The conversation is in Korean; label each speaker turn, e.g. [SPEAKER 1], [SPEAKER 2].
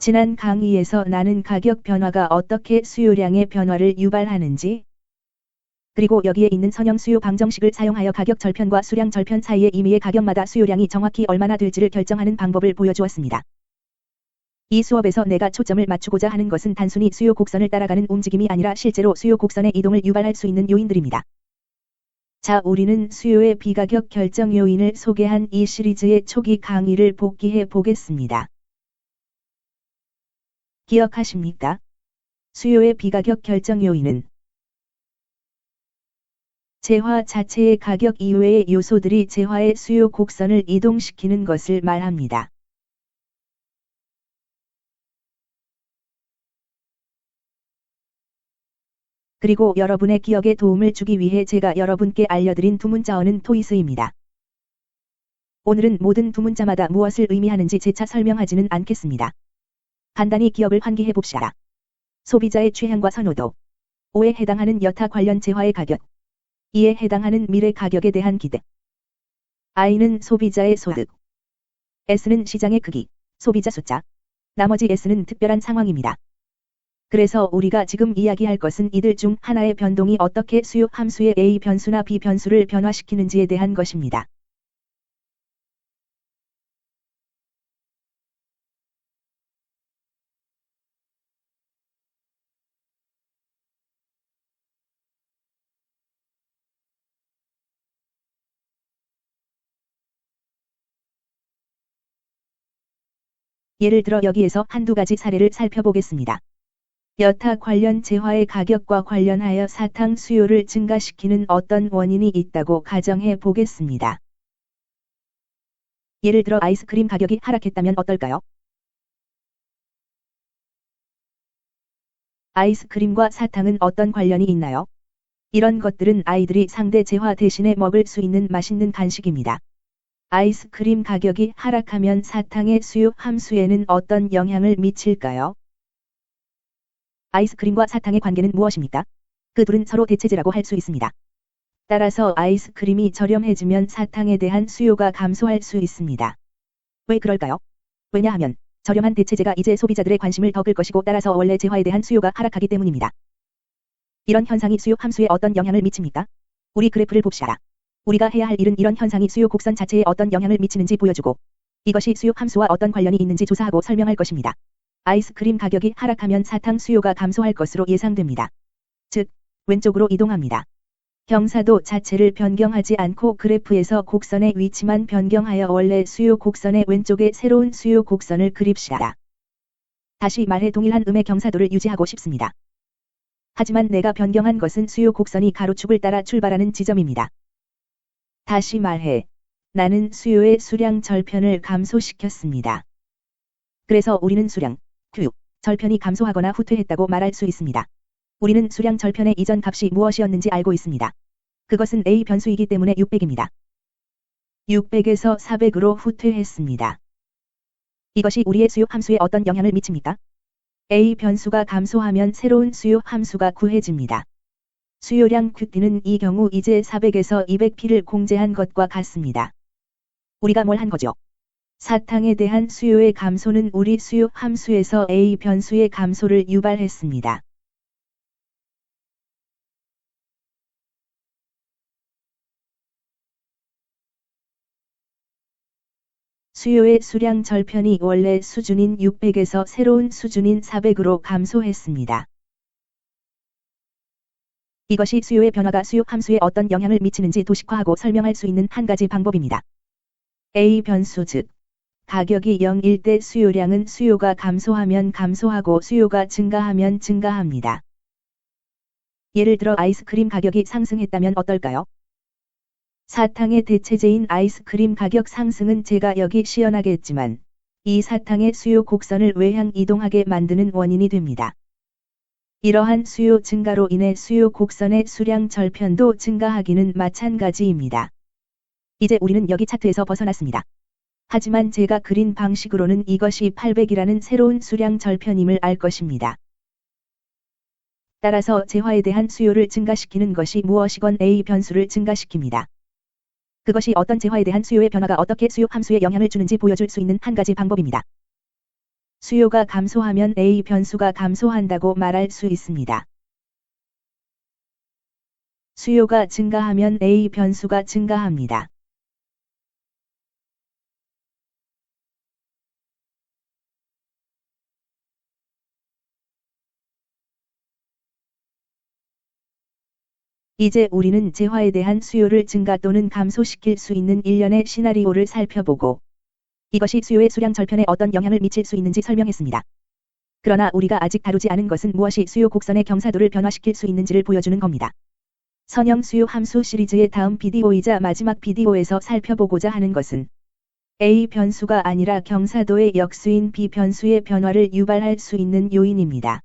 [SPEAKER 1] 지난 강의에서 나는 가격 변화가 어떻게 수요량의 변화를 유발하는지, 그리고 여기에 있는 선형 수요 방정식을 사용하여 가격 절편과 수량 절편 사이의 임의의 가격마다 수요량이 정확히 얼마나 될지를 결정하는 방법을 보여주었습니다. 이 수업에서 내가 초점을 맞추고자 하는 것은 단순히 수요 곡선을 따라가는 움직임이 아니라 실제로 수요 곡선의 이동을 유발할 수 있는 요인들입니다. 자, 우리는 수요의 비가격 결정 요인을 소개한 이 시리즈의 초기 강의를 복기해 보겠습니다. 기억하십니까? 수요의 비가격 결정 요인은 재화 자체의 가격 이외의 요소들이 재화의 수요 곡선을 이동시키는 것을 말합니다. 그리고 여러분의 기억에 도움을 주기 위해 제가 여러분께 알려드린 두 문자어는 토이스입니다. 오늘은 모든 두 문자마다 무엇을 의미하는지 재차 설명하지는 않겠습니다. 간단히 기억을 환기해 봅시다. 소비자의 취향과 선호도. O에 해당하는 여타 관련 재화의 가격. E에 해당하는 미래 가격에 대한 기대. I는 소비자의 소득. S는 시장의 크기, 소비자 숫자. 나머지 S는 특별한 상황입니다. 그래서 우리가 지금 이야기할 것은 이들 중 하나의 변동이 어떻게 수요 함수의 A 변수나 B 변수를 변화시키는지에 대한 것입니다. 예를 들어 여기에서 한두 가지 사례를 살펴보겠습니다. 여타 관련 재화의 가격과 관련하여 사탕 수요를 증가시키는 어떤 원인이 있다고 가정해 보겠습니다. 예를 들어 아이스크림 가격이 하락했다면 어떨까요? 아이스크림과 사탕은 어떤 관련이 있나요? 이런 것들은 아이들이 상대 재화 대신에 먹을 수 있는 맛있는 간식입니다. 아이스크림 가격이 하락하면 사탕의 수요 함수에는 어떤 영향을 미칠까요? 아이스크림과 사탕의 관계는 무엇입니까? 그 둘은 서로 대체제라고 할 수 있습니다. 따라서 아이스크림이 저렴해지면 사탕에 대한 수요가 감소할 수 있습니다. 왜 그럴까요? 왜냐하면 저렴한 대체제가 이제 소비자들의 관심을 더 끌 것이고 따라서 원래 재화에 대한 수요가 하락하기 때문입니다. 이런 현상이 수요 함수에 어떤 영향을 미칩니까? 우리 그래프를 봅시다. 우리가 해야 할 일은 이런 현상이 수요 곡선 자체에 어떤 영향을 미치는지 보여주고 이것이 수요 함수와 어떤 관련이 있는지 조사하고 설명할 것입니다. 아이스크림 가격이 하락하면 사탕 수요가 감소할 것으로 예상됩니다. 즉, 왼쪽으로 이동합니다. 경사도 자체를 변경하지 않고 그래프에서 곡선의 위치만 변경하여 원래 수요 곡선의 왼쪽에 새로운 수요 곡선을 그립시다. 다시 말해 동일한 음의 경사도를 유지하고 싶습니다. 하지만 내가 변경한 것은 수요 곡선이 가로축을 따라 출발하는 지점입니다. 다시 말해, 나는 수요의 수량 절편을 감소시켰습니다. 그래서 우리는 수량, Q, 절편이 감소하거나 후퇴했다고 말할 수 있습니다. 우리는 수량 절편의 이전 값이 무엇이었는지 알고 있습니다. 그것은 A 변수이기 때문에 600입니다. 600에서 400으로 후퇴했습니다. 이것이 우리의 수요 함수에 어떤 영향을 미칩니까? A 변수가 감소하면 새로운 수요 함수가 구해집니다. 수요량 QP는 이 경우 이제 400에서 200P를 공제한 것과 같습니다. 우리가 뭘 한 거죠? 사탕에 대한 수요의 감소는 우리 수요 함수에서 A 변수의 감소를 유발했습니다. 수요의 수량 절편이 원래 수준인 600에서 새로운 수준인 400으로 감소했습니다. 이것이 수요의 변화가 수요 함수에 어떤 영향을 미치는지 도식화하고 설명할 수 있는 한 가지 방법입니다. A 변수 즉 가격이 0일 때 수요량은 수요가 감소하면 감소하고 수요가 증가하면 증가합니다. 예를 들어 아이스크림 가격이 상승했다면 어떨까요? 사탕의 대체제인 아이스크림 가격 상승은 제가 여기 시연하게 했지만 이 사탕의 수요 곡선을 외향 이동하게 만드는 원인이 됩니다. 이러한 수요 증가로 인해 수요 곡선의 수량 절편도 증가하기는 마찬가지입니다. 이제 우리는 여기 차트에서 벗어났습니다. 하지만 제가 그린 방식으로는 이것이 800이라는 새로운 수량 절편임을 알 것입니다. 따라서 재화에 대한 수요를 증가시키는 것이 무엇이건 A 변수를 증가시킵니다. 그것이 어떤 재화에 대한 수요의 변화가 어떻게 수요 함수에 영향을 주는지 보여줄 수 있는 한 가지 방법입니다. 수요가 감소하면 A 변수가 감소한다고 말할 수 있습니다. 수요가 증가하면 A 변수가 증가합니다. 이제 우리는 재화에 대한 수요를 증가 또는 감소시킬 수 있는 일련의 시나리오를 살펴보고 이것이 수요의 수량 절편에 어떤 영향을 미칠 수 있는지 설명했습니다. 그러나 우리가 아직 다루지 않은 것은 무엇이 수요 곡선의 경사도를 변화시킬 수 있는지를 보여주는 겁니다. 선형 수요 함수 시리즈의 다음 비디오이자 마지막 비디오에서 살펴보고자 하는 것은 A 변수가 아니라 경사도의 역수인 B 변수의 변화를 유발할 수 있는 요인입니다.